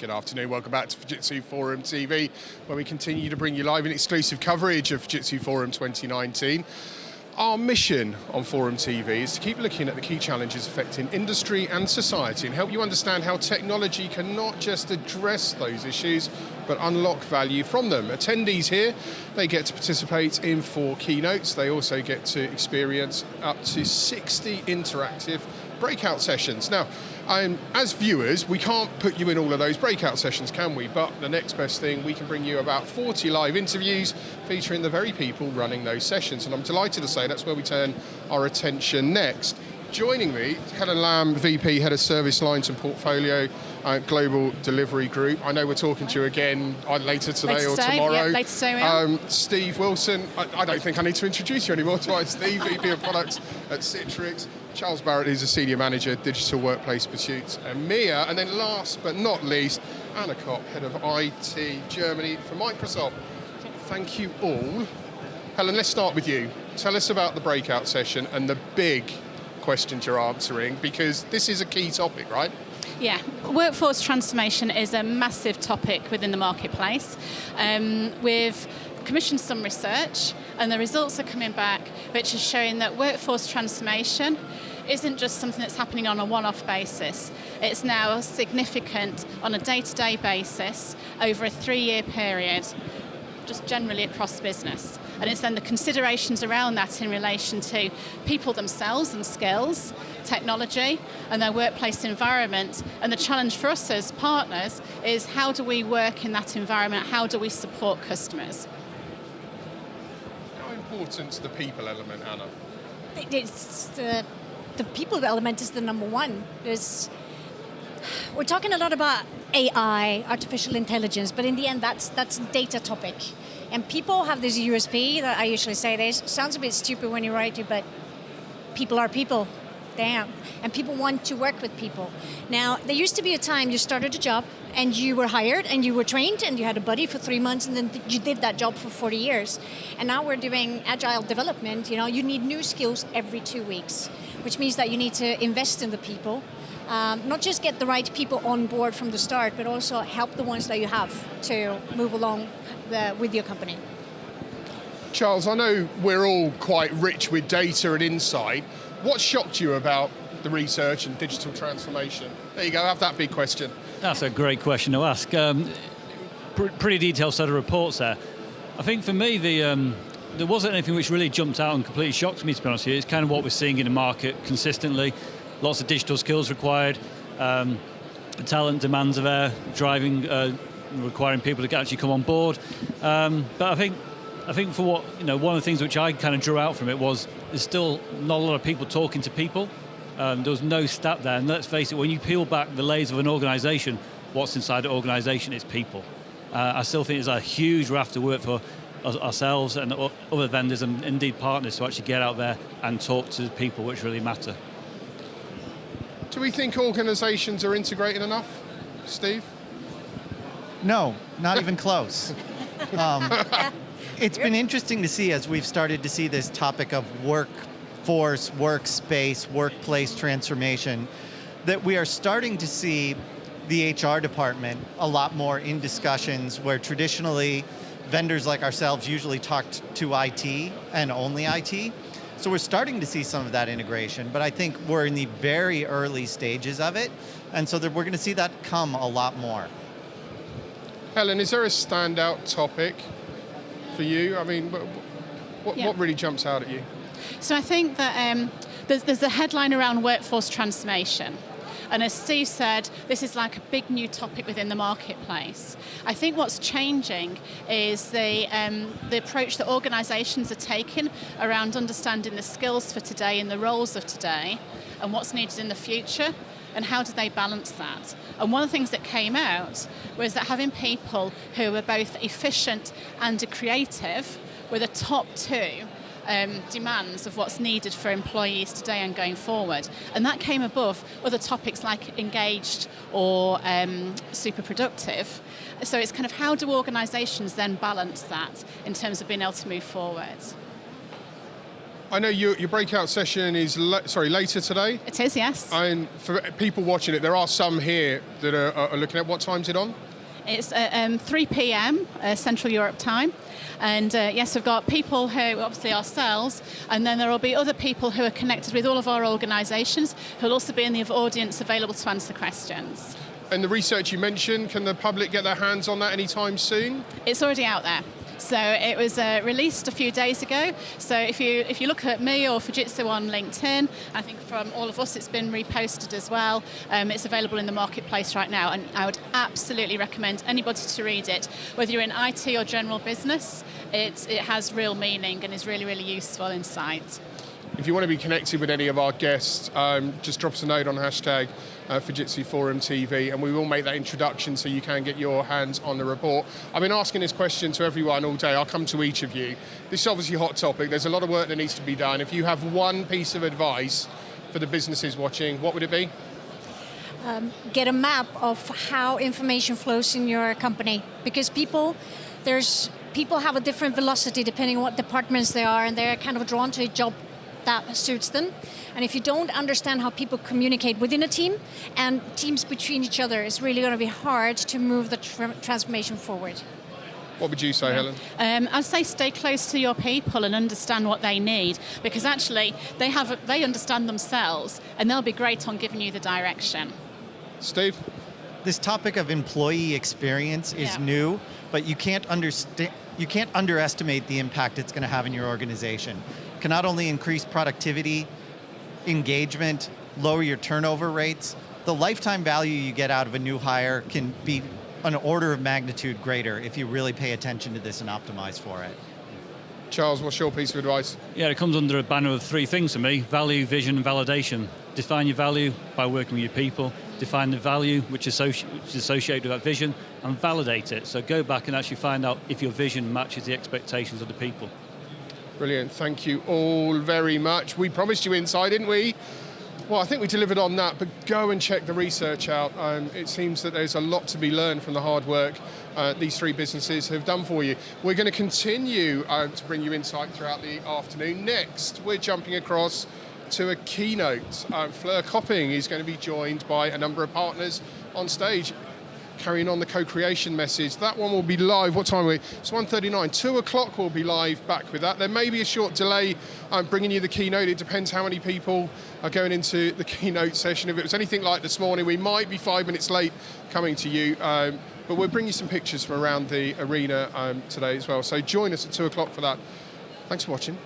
Good afternoon, welcome back to Fujitsu Forum TV, where we continue to bring you live and exclusive coverage of Fujitsu Forum 2019. Our mission on Forum TV is to keep looking at the key challenges affecting industry and society and help you understand how technology can not just address those issues, but unlock value from them. Attendees here, they get to participate in 4 keynotes. They also get to experience up to 60 interactive breakout sessions. Now, as viewers, we can't put you in all of those breakout sessions, can we? But the next best thing, we can bring you about 40 live interviews featuring the very people running those sessions. And I'm delighted to say that's where we turn our attention next. Joining me, Helen Lamb, VP, Head of Service Lines and Portfolio, Global Delivery Group. I know we're talking to you again later today or tomorrow. Yeah, later today. Steve Wilson, I don't think I need to introduce you anymore, do I? Steve, VP of Products at Citrix. Charles Barratt, who's a Senior Manager, Digital Workplace Pursuits, and Mia. And then last but not least, Anna Kopp, Head of IT Germany for Microsoft. Thank you all. Helen, let's start with you. Tell us about the breakout session and the big questions you're answering, because this is a key topic, right? Yeah, workforce transformation is a massive topic within the marketplace. We've commissioned some research, and the results are coming back, which is showing that workforce transformation isn't just something that's happening on a one-off basis. It's now significant on a day-to-day basis over a 3-year period, just generally across business. And it's then the considerations around that in relation to people themselves and skills, technology, and their workplace environment. And the challenge for us as partners is, how do we work in that environment? How do we support customers? How important is the people element, Anna? It's the people element is the number one. We're talking a lot about AI, artificial intelligence, but in the end, that's a data topic. And people have this USP that I usually say, this sounds a bit stupid when you write it, but people are people. Damn. And people want to work with people. Now, there used to be a time you started a job and you were hired and you were trained and you had a buddy for 3 months and then you did that job for 40 years. And now we're doing agile development. You need new skills every 2 weeks, which means that you need to invest in the people. Not just get the right people on board from the start, but also help the ones that you have to move along with your company. Charles, I know we're all quite rich with data and insight. What shocked you about the research and digital transformation? There you go, have that big question. That's a great question to ask. Pretty detailed set of reports there. I think for me, there wasn't anything which really jumped out and completely shocked me, to be honest with you. It's kind of what we're seeing in the market consistently. Lots of digital skills required. The talent demands are there, requiring people to actually come on board. But I think for what, one of the things which I kind of drew out from it was there's still not a lot of people talking to people. There was no stat there, and let's face it, when you peel back the layers of an organisation, what's inside the organisation is people. I still think there's a huge raft of work for ourselves and other vendors and indeed partners to actually get out there and talk to the people which really matter. Do we think organisations are integrated enough, Steve? No, not even close. It's been interesting to see, as we've started to see this topic of workforce, workspace, workplace transformation, that we are starting to see the HR department a lot more in discussions where traditionally vendors like ourselves usually talked to IT and only IT. So we're starting to see some of that integration, but I think we're in the very early stages of it, and so we're going to see that come a lot more. Helen, is there a standout topic for you? I mean, what really jumps out at you? So I think that there's a headline around workforce transformation. And as Steve said, this is like a big new topic within the marketplace. I think what's changing is the approach that organisations are taking around understanding the skills for today and the roles of today and what's needed in the future, and how do they balance that. And one of the things that came out was that having people who were both efficient and creative were the top 2 demands of what's needed for employees today and going forward. And that came above other topics like engaged or super productive. So it's kind of, how do organisations then balance that in terms of being able to move forward? I know your breakout session is later today. It is, yes. And for people watching it, there are some here that are looking at. What time's it on? It's 3 p.m. Central Europe time. And yes, we've got people who, obviously ourselves, and then there will be other people who are connected with all of our organisations who will also be in the audience available to answer questions. And the research you mentioned, can the public get their hands on that anytime soon? It's already out there. So it was released a few days ago. So if you look at me or Fujitsu on LinkedIn, I think from all of us it's been reposted as well. It's available in the marketplace right now, and I would absolutely recommend anybody to read it. Whether you're in IT or general business, it has real meaning and is really, really useful insight. If you want to be connected with any of our guests, just drop us a note on hashtag Fujitsu Forum TV, and we will make that introduction so you can get your hands on the report. I've been asking this question to everyone all day. I'll come to each of you. This is obviously a hot topic. There's a lot of work that needs to be done. If you have one piece of advice for the businesses watching, what would it be? Get a map of how information flows in your company, because people have a different velocity depending on what departments they are, and they're kind of drawn to a job that suits them. And if you don't understand how people communicate within a team and teams between each other, it's really going to be hard to move the transformation forward. What would you say, Helen? I'd say stay close to your people and understand what they need, because actually they understand themselves and they'll be great on giving you the direction. Steve? This topic of employee experience is new, but you can't underestimate the impact it's going to have in your organization. It can not only increase productivity, engagement, lower your turnover rates, the lifetime value you get out of a new hire can be an order of magnitude greater if you really pay attention to this and optimize for it. Charles, what's your piece of advice? Yeah, it comes under a banner of three things for me: value, vision, and validation. Define your value by working with your people. Define the value which is associated with that vision, and validate it. So go back and actually find out if your vision matches the expectations of the people. Brilliant. Thank you all very much. We promised you insight, didn't we? Well, I think we delivered on that, but go and check the research out. It seems that there's a lot to be learned from the hard work these three businesses have done for you. We're going to continue to bring you insight throughout the afternoon. Next, we're jumping across to a keynote. Fleur Copping is going to be joined by a number of partners on stage, carrying on the co-creation message. That one will be live. What time are we? It's 1:39. 2 o'clock we'll be live back with that. There may be a short delay bringing you the keynote. It depends how many people are going into the keynote session. If it was anything like this morning, we might be 5 minutes late coming to you. But we'll bring you some pictures from around the arena today as well. So join us at 2 o'clock for that. Thanks for watching.